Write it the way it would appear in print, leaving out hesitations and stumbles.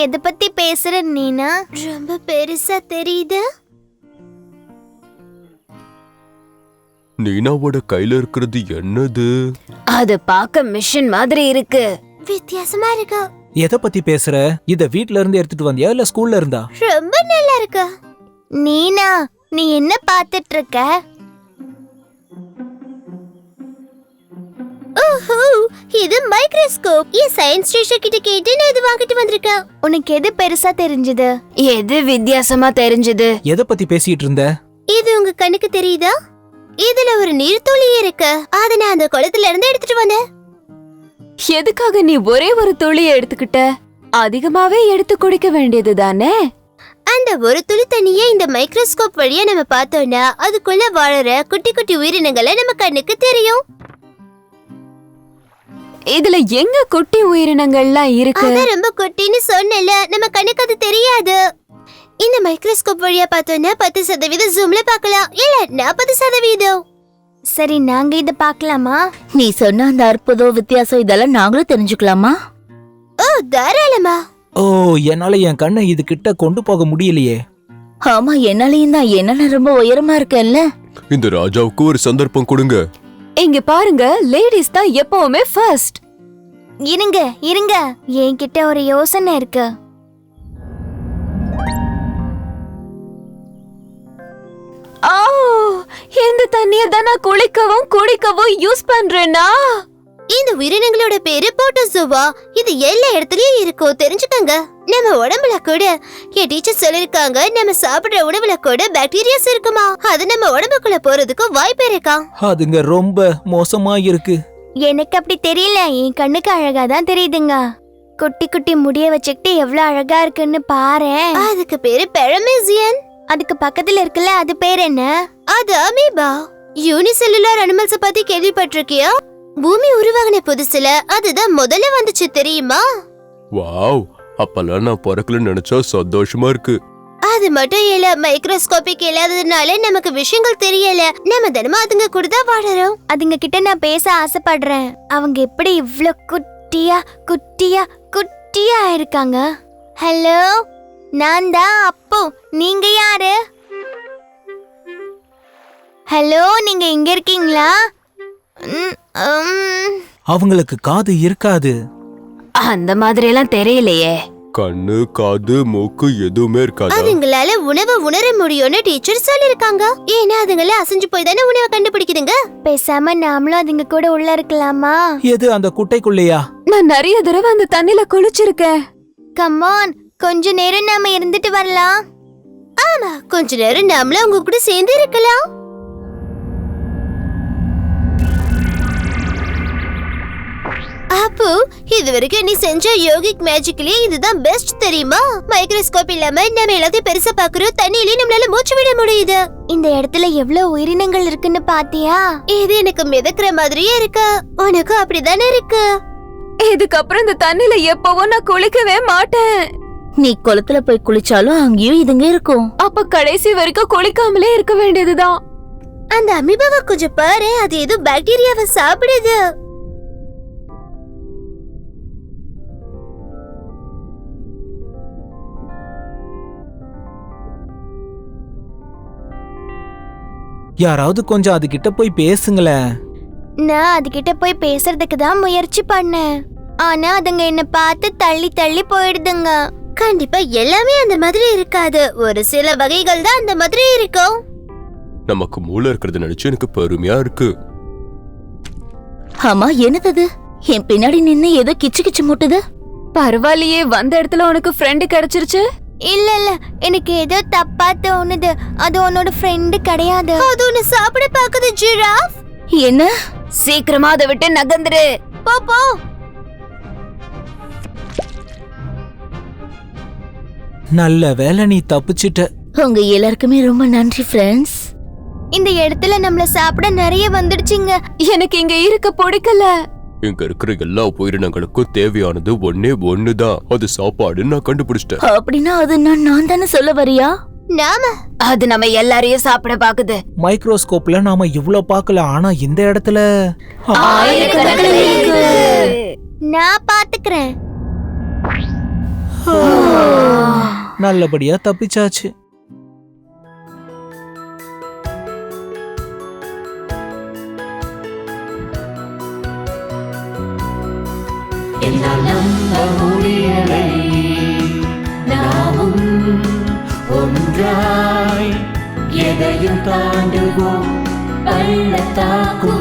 எதை பத்தி பேசுற நீனா? ரொம்ப பெருசா தெரியுது. நீனாவோட கையில இருக்கிறது என்னது? அது பார்க்க மிஷின் மாதிரி இருக்கு. வித்தியாசமா இருக்கு. எதை பத்தி பேசுற? இத வீட்ல இருந்து எடுத்துட்டு வந்தியா இல்ல ஸ்கூல்ல இருந்தா? ரொம்ப நல்லா இருக்கு. நீனா, நீ என்ன பார்த்துட்டு இருக்க? ஓஹோ, இது மைக்ரோஸ்கோப். ಈ சயின்ஸ் ஸ்டேஷன் கிட்ட கேட்டு நான் இது வாங்கிட்டு வந்திருக்கேன். உனக்கு எது பெருசா தெரிஞ்சது? எது வித்தியாசமா தெரிஞ்சது? எதை பத்தி பேசிட்டு இருந்த? இது உங்க கண்ணுக்கு தெரியுதா? இதுல ஒரு நீர்த்துளி இருக்கு. அத நான் அந்த குளத்துல இருந்து எடுத்துட்டு வந்தேன். எதுக்காக நீ ஒரே ஒரு துளியை எடுத்துக்கிட்ட? அதிகமாவே எடுத்து குடிக்க வேண்டியது தானே? அந்த ஒரு துளி தண்ணியை இந்த மைக்ரோஸ்கோப் வழியா நம்ம பார்த்தோம்னா அதுக்குள்ள வாழற குட்டி குட்டி உயிரினங்களை நம்ம கண்ணுக்கு தெரியும். இதுல எங்க குட்டி உயிரினங்கள்லாம் இருக்கு? அத ரொம்ப குட்டின்னு சொன்னல, நம்ம கண்ணுக்கு அது தெரியாது. இந்த மைக்ரோஸ்கோப் வழியா பார்த்தோம்னா 10% ஜூம்ல பார்க்கலாம், இல்ல 40%. சரி, நாங்க இத பார்க்கலாமா? நீ சொன்ன அந்த அற்புத வித்தியாசம் இதெல்லாம் நாங்களும் தெரிஞ்சுக்கலாமா? ஓ, தாராளமா. ஓ, என்னால என் கண்ணை இது கிட்ட கொண்டு போக முடியலையே. ஆமா, என்னாலையும் தான். என்னால ரொம்ப உயரமா இருக்கேன்ல. இந்த ராஜாவுக்கு ஒரு சந்தர்ப்பம் கொடுங்க. இங்க பாருங்க, லேடிஸ் தான் எப்பவுமே ஃபர்ஸ்ட். இருங்க இருங்க, என்கிட்ட ஒரு யோசனை இருக்கு. இந்த தண்ணிய தான் நான் குளிக்கவும் குடிக்கவும் யூஸ் பண்றேனா? இந்த உயிரினங்களோட பேரு புரோட்டோசோவா. இது எல்லா இடத்துலயும் இருக்கும், தெரிஞ்சுக்கங்க. நம்ம உடம்புல கூட என் டீச்சர் சொல்லிருக்காங்க, நம்ம சாப்பிடுற உணவுல கூட பாக்டீரியாஸ் இருக்குமா. அது நம்ம உடம்புக்குள்ள போறதுக்கு வாய்ப்பு இருக்கா? அதுங்க ரொம்ப மோசமா இருக்கு. எனக்கு அப்படி தெரியல, என் கண்ணுக்கு அழகா தான் தெரியுதுங்க. குட்டி குட்டி முடிய வச்சுக்கிட்டு எவ்வளவு அழகா இருக்குன்னு பாரு. அதுக்கு பேரு பெரமேசியன். அதுக்கு பக்கத்துல இருக்குல்ல, அது பேர் என்ன? அது அமீபா. யூனிசெல்லுலர் அனிமல்ஸ் பத்தி கேள்விப்பட்டிருக்கியா? பூமி உருவாகின புதுசுல அதுதான் முதல்ல வந்துச்சு, தெரியுமா? வாவ், அப்பெல்லாம் நான் பிறக்கலன்னு நினைச்சா சந்தோஷமா இருக்கு. அது மட்டும் இல்ல, மைக்ரோஸ்கோபிக் இல்லாததுனால நமக்கு விஷயங்கள் தெரியல. நம்ம தினமும் அதுங்க கூட தான் வாழறோம். அதுங்க கிட்ட நான் பேச ஆசைப்படுறேன். அவங்க எப்படி இவ்ளோ குட்டியா குட்டியா குட்டியா இருக்காங்க? ஹலோ, நான் தான் அப்பு. நீங்க யாரு? ஹலோ, நீங்க இங்க இருக்கீங்களா? அவங்களுக்கு காது இருக்காது. அந்த மாதிரி எல்லாம் தெரியலையே. கண்ணு, காது, மூக்கு எதுவுமே இருக்காது. அதுங்களால உணவை உணர முடியும்னு டீச்சர் சொல்லிருக்காங்க. ஏன்னா அதுங்கள அசைஞ்சு போய் தானே உணவை கண்டுபிடிக்குதுங்க. பேசாம நாமளும் அதுங்க கூட உள்ள இருக்கலாமா? எது, அந்த குட்டைக்குள்ளையா? நான் நிறைய தடவை அந்த தண்ணில குளிச்சிருக்கேன். கம் ஆன், கொஞ்ச நேரம் நாம இருந்துட்டு வரலாம். ஆமா, கொஞ்ச நேரம் நாமளும் உங்க கூட சேர்ந்து இருக்கலாம். அப்பு, இது வரைக்கும் நீ செஞ்ச யோகிக் மேஜிக்லயே இதுதான் பெஸ்ட், தெரியுமா? மைக்ரோஸ்கோப் இல்லாம நம்ம எல்லாத்தையும் பெருசா பாக்குறோம். தண்ணியிலேயே நம்மளால மூச்சு விட முடியுது. இந்த இடத்துல எவ்வளவு உயிரினங்கள் இருக்குன்னு பாத்தியா? இது எனக்கு மிதக்கிற மாதிரியே இருக்கு. உனக்கு அப்படிதானே இருக்கு? இதுக்கப்புறம் இந்த தண்ணில எப்பவும் நான் குளிக்கவே மாட்டேன். நீ குளத்துல போய் குளிச்சாலும் அங்கேயும் இதுங்க இருக்கும். அப்ப கடைசி வரைக்கும் குளிக்காமலே இருக்க வேண்டியதுதான். அந்த அமீபாவை கொஞ்சம் பாரு, அது ஏதோ பாக்டீரியாவை சாப்பிடுது. யாராவது கொஞ்சம் அது கிட்ட போய் பேசுங்களேன். நான் அதுகிட்ட போய் பேசுறதுக்கு தான் முயற்சி பண்ணேன். ஆனா அதுங்க என்ன பார்த்து தள்ளி தள்ளி போயிடுதுங்க. கண்டிப்பா எல்லாமே அந்த மாதிரி இருக்காது, ஒரு சில வகைகள் தான் அந்த மாதிரி இருக்கும். நமக்கு மூளை இருக்கிறது நினைச்சு எனக்கு பெருமையா இருக்கு. ஆமா, என்னது? என் பின்னாடி நின்னு ஏதோ கிச்சு கிச்சு முட்டுது. பரவாயில்லையே, வந்த இடத்துல உனக்கு ஃப்ரெண்டு கிடைச்சிருச்சு. இல்ல இல்ல, எனக்கு ஏதோ தப்பா தோணுது. அது உன்னோட ஃப்ரெண்டு கிடையாது. அது உன்னை சாப்பிட பாக்குது. ஜிராஃப். என்ன? சீக்கிரமா அதை விட்டு நகர்ந்துரு. போ போ. நல்ல வேளை நீ தப்பிச்சிட்ட. உங்க எல்லாருக்குமே ரொம்ப நன்றி ஃப்ரெண்ட்ஸ். இந்த இடத்துல நம்மள சாப்பிட நிறைய வந்துடுச்சுங்க. எனக்கு இங்க இருக்க பிடிக்கல. இங்க இருக்கிற எல்லா உயிரினங்களுக்கும் தேவையானது ஒன்னே ஒண்ணுதான், அது சாப்பாடுன்னு நான் கண்டுபிடிச்சிட்டேன். அப்படின்னா அது நான் தானே சொல்ல வரியா? நாம அது நம்ம எல்லாரையும் சாப்பிட பாக்குது. மைக்ரோஸ்கோப்ல நாம இவ்ளோ பார்க்கல, ஆனா இந்த இடத்துல நான் பாத்துக்கிறேன். நல்லபடியா தப்பிச்சாச்சு. என்னால் நம்ப முடியலை, நாமும் ஒன்றாய் எதையும் தாண்டுவோம், பள்ளத்தாக்கும்